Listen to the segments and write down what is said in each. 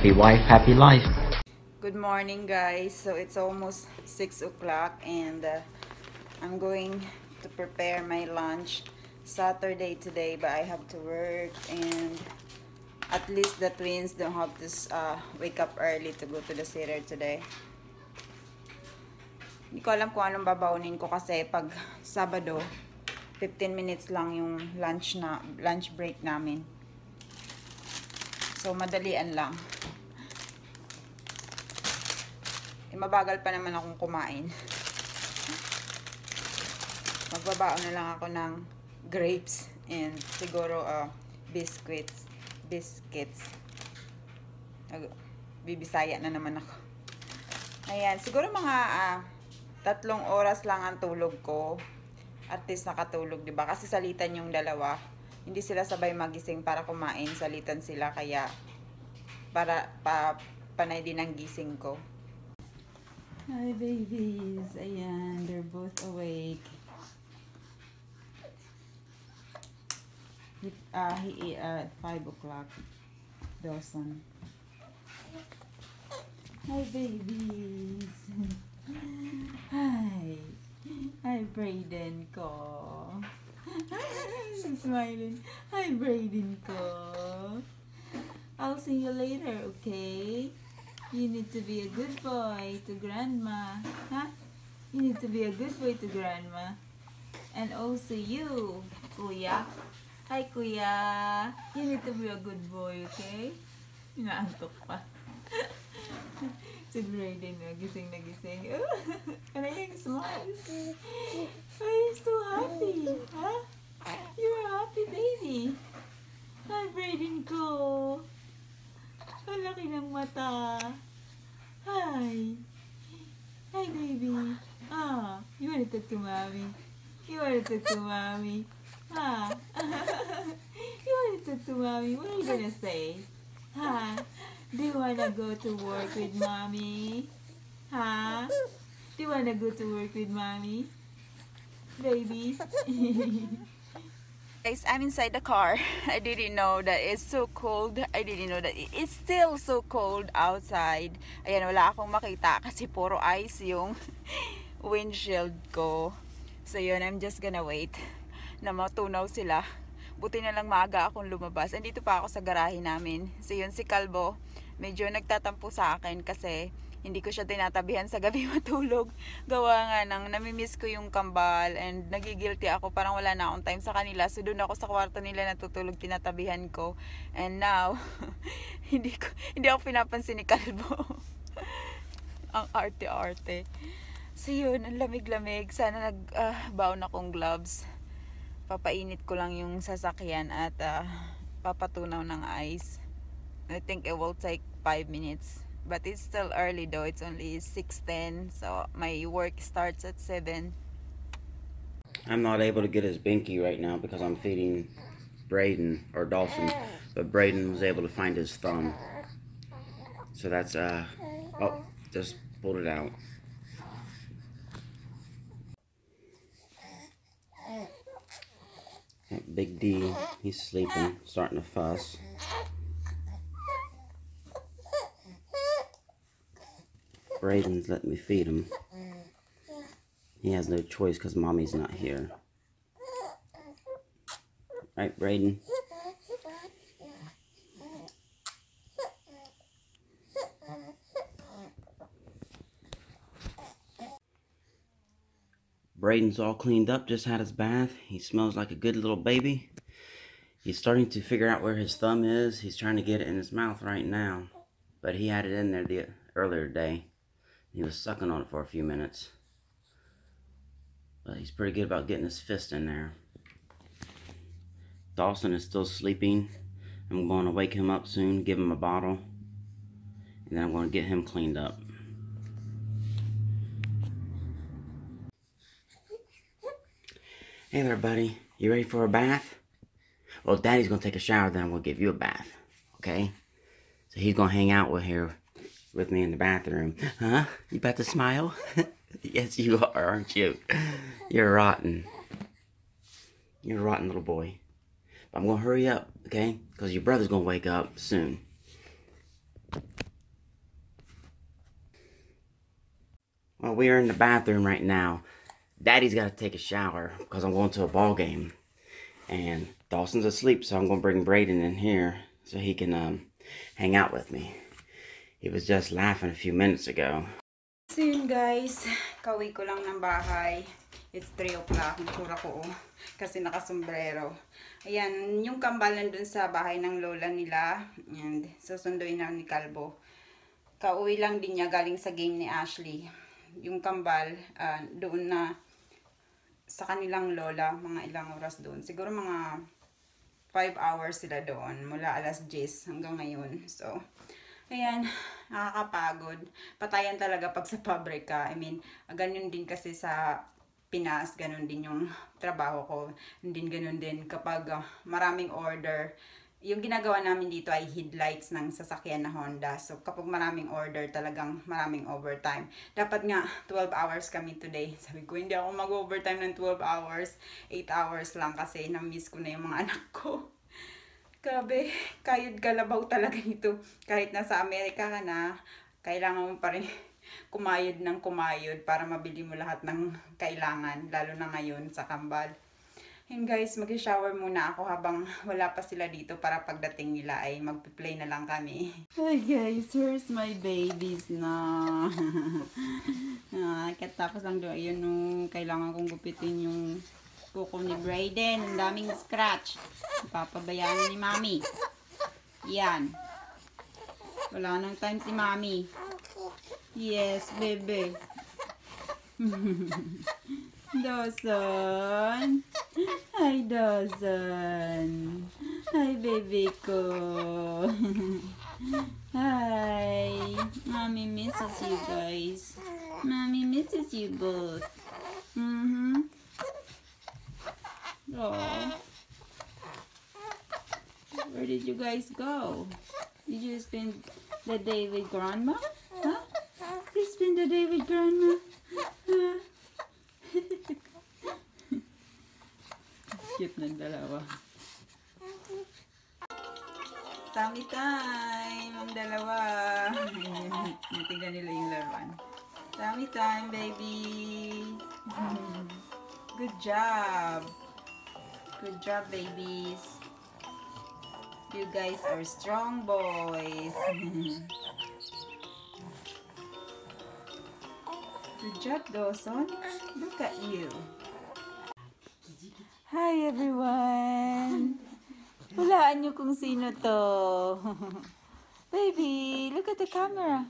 Happy wife, happy life. Good morning, guys. So it's almost 6 o'clock and I'm going to prepare my lunch. Saturday today, but I have to work, and at least the twins don't have to wake up early to go to the theater today. Hindi ko alam kung anong babaunin ko kasi pag Sabado 15 minutes lang yung lunch break namin. So madalian lang. Mabagal pa naman akong kumain. Magbabaon na lang ako ng grapes and siguro biscuits. Bibisaya na naman ako. Ayan, siguro mga 3 oras lang ang tulog ko. At least nakatulog, 'di ba? Kasi salitan yung dalawa. Hindi sila sabay magising para kumain, salitan sila kaya para panay din ang gising ko. Hi babies. Ayan, they're both awake. He ate at 5 o'clock. Dawson. Hi babies. Hi. Hi Brayden ko. Smiling. Hi Brayden ko. I'll see you later, okay? You need to be a good boy to grandma. Huh? You need to be a good boy to grandma. And also you, kuya. Hi, kuya. You need to be a good boy, okay? Inaantok pa. Si Brayden, gising na gising. Ano yung smiles? Are you so happy? Huh? You're a happy baby. Hi, Brayden ko. Ang laki ng mata. Hi. Hi, baby. You wanna talk to mommy? You wanna talk to mommy? You wanna talk to mommy? What are you gonna say? Do you wanna go to work with mommy? Do you wanna go to work with mommy? Baby? Guys, I'm inside the car. I didn't know that it's so cold. I didn't know that it's still so cold outside. Ayan, wala akong makita kasi puro ice yung windshield ko. So yun, I'm just gonna wait na matunaw sila. Buti na lang maaga akong lumabas. Andito pa ako sa garahe namin. So yun, si Kalbo medyo nagtatampo sa akin kasi hindi ko siya tinatabihan sa gabi matulog. Gawa nga nang namimiss ko yung kambal and nagigilty ako. Parang wala na akong time sa kanila. So doon ako sa kwarto nila natutulog, tinatabihan ko. And now, hindi ako pinapansin ni Kalbo. Ang arte-arte. So yun, ang lamig-lamig. Sana nagbaon akong gloves. Papainit ko lang yung sasakyan at papatunaw ng ice. I think it will take 5 minutes. But it's still early though. It's only 6:10. So my work starts at 7. I'm not able to get his binky right now because I'm feeding Brayden or Dawson. But Brayden was able to find his thumb. So that's oh, just pulled it out. Big D, he's sleeping, starting to fuss. Brayden's letting me feed him. He has no choice because mommy's not here. Right, Brayden? Brayden's all cleaned up, just had his bath. He smells like a good little baby. He's starting to figure out where his thumb is. He's trying to get it in his mouth right now. But he had it in there the earlier day. He was sucking on it for a few minutes. But he's pretty good about getting his fist in there. Dawson is still sleeping. I'm going to wake him up soon, give him a bottle. And then I'm going to get him cleaned up. Hey there, buddy. You ready for a bath? Well, Daddy's going to take a shower, then I'm going to give you a bath. Okay? So he's going to hang out with me in the bathroom. Huh? You about to smile? Yes, you are, aren't you? You're rotten. You're a rotten little boy. But I'm going to hurry up, okay? Because your brother's going to wake up soon. Well, we are in the bathroom right now. Daddy's got to take a shower because I'm going to a ball game. And Dawson's asleep, so I'm going to bring Brayden in here so he can hang out with me. He was just laughing a few minutes ago. So yun guys, kauwi ko lang ng bahay. It's 3 o'clock, natura ko kasi nakasombrero. Ayan, yung kambal nandun sa bahay ng lola nila. And susunduin na ni Kalbo. Kauwi lang din niya galing sa game ni Ashley. Yung kambal, doon na sa kanilang lola, mga ilang oras doon. Siguro mga 5 hours sila doon, mula alas 10 hanggang ngayon. So, ayan, nakakapagod. Patayan talaga pag sa pabrika. I mean, ganyan din kasi sa Pinas, ganun din yung trabaho ko. Ganun din kapag maraming order. Yung ginagawa namin dito ay headlights ng sasakyan na Honda. So, kapag maraming order, talagang maraming overtime. Dapat nga, 12 hours kami today. Sabi ko, hindi ako mag-overtime ng 12 hours. 8 hours lang kasi na-miss ko na yung mga anak ko. Grabe, kayod kalabaw talaga nito. Kahit nasa Amerika ka na, kailangan mo pa rin kumayod ng kumayod para mabili mo lahat ng kailangan. Lalo na ngayon sa kambal. And guys, mag-shower muna ako habang wala pa sila dito para pagdating nila ay mag-play na lang kami. Hi guys, here's my babies na. Katapos lang doon, yun kailangan kong gupitin yung kuko ni Brayden. Ang daming scratch. Papabayaan ni Mami. Yan. Wala nang time si Mami. Yes, baby. Dawson. Hi, Dawson. Hi, baby ko. Hi. Mommy misses you guys. Mommy misses you both. Oh. Where did you guys go? Did you spend the day with Grandma? Huh? You spend the day with Grandma? Huh? Cute ng dalawa. Tummy time! Ang dalawa. Natignan nila yung laruan. Tummy time, baby! Good job! Good job, babies! You guys are strong boys! Good job, Dawson! Look at you! Hi everyone! Hulaan niyo kung sino to. Baby, look at the camera.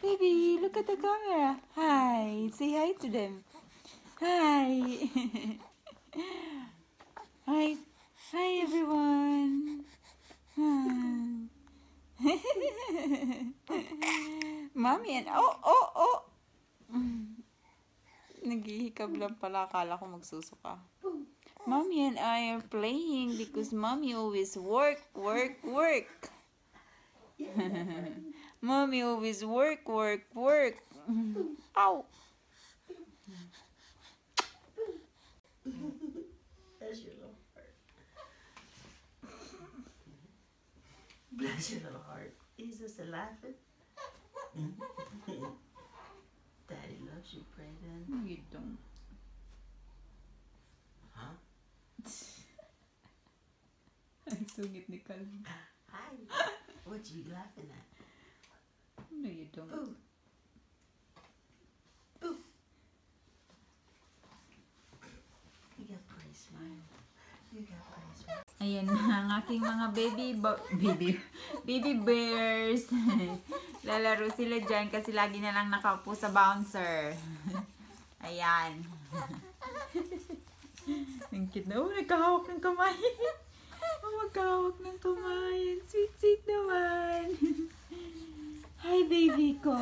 Baby, look at the camera. Hi, say hi to them. Hi. Hi. Hi everyone. Mommy and oh. Naghihikab lang pala, akala ko magsusuka. Mommy and I are playing because Mommy always work. Mommy always work. Ow! That's your little heart. Bless your little heart. He's just laughing. Daddy loves you, Brayden. No, you don't. Huh? Ang sungit ni Calvin. Hi. What you laughing at? No, you don't. Boo. Boo. You got pretty smile. You got pretty smile. Ayan ang aking mga baby bears. Lalaro sila dyan kasi lagi na lang nakaupo sa bouncer. Ayan. Ang cute na. Oh, nagkahawak ng kamay. Magkahawak ng kamay. Sweet naman. Hi, baby ko.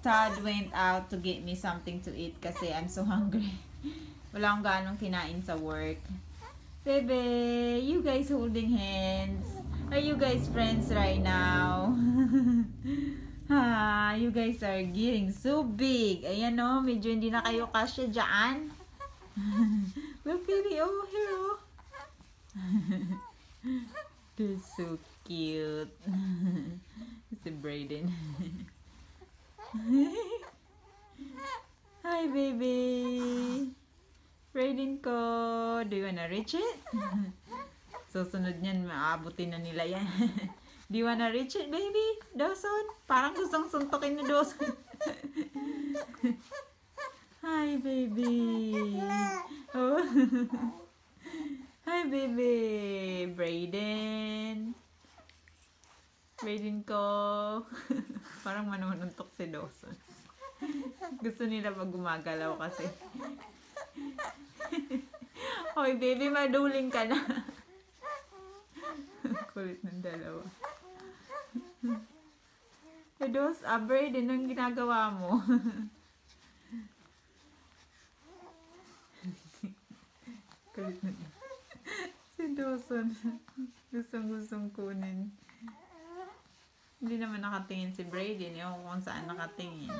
Todd went out to get me something to eat kasi I'm so hungry. Wala akong ganong kinain sa work. Bebe, you guys holding hands? Are you guys friends right now? You guys are getting so big. Ayan o, medyo hindi na kayo kasya dyan. Well, baby, oh, here oh. They're so cute. Si Brayden. Hi, baby. Brayden ko. Do you wanna reach it? Susunod niyan, maabutin na nila yan. Do you wanna reach it, baby? Dawson? Parang gustong suntukin ni Dawson. Hi, baby. Oh. Hi, baby. Brayden. Brayden ko. Parang manununtok si Dawson. Gusto nila pag gumagalaw kasi. Hoy, baby, maduling ka na. Kulit ng dalawa. Hey, Brayden, anong ginagawa mo? Kulit na. Si Dawson. Gustong kunin. Hindi naman nakatingin si Brayden. Ewan ko kung saan nakatingin.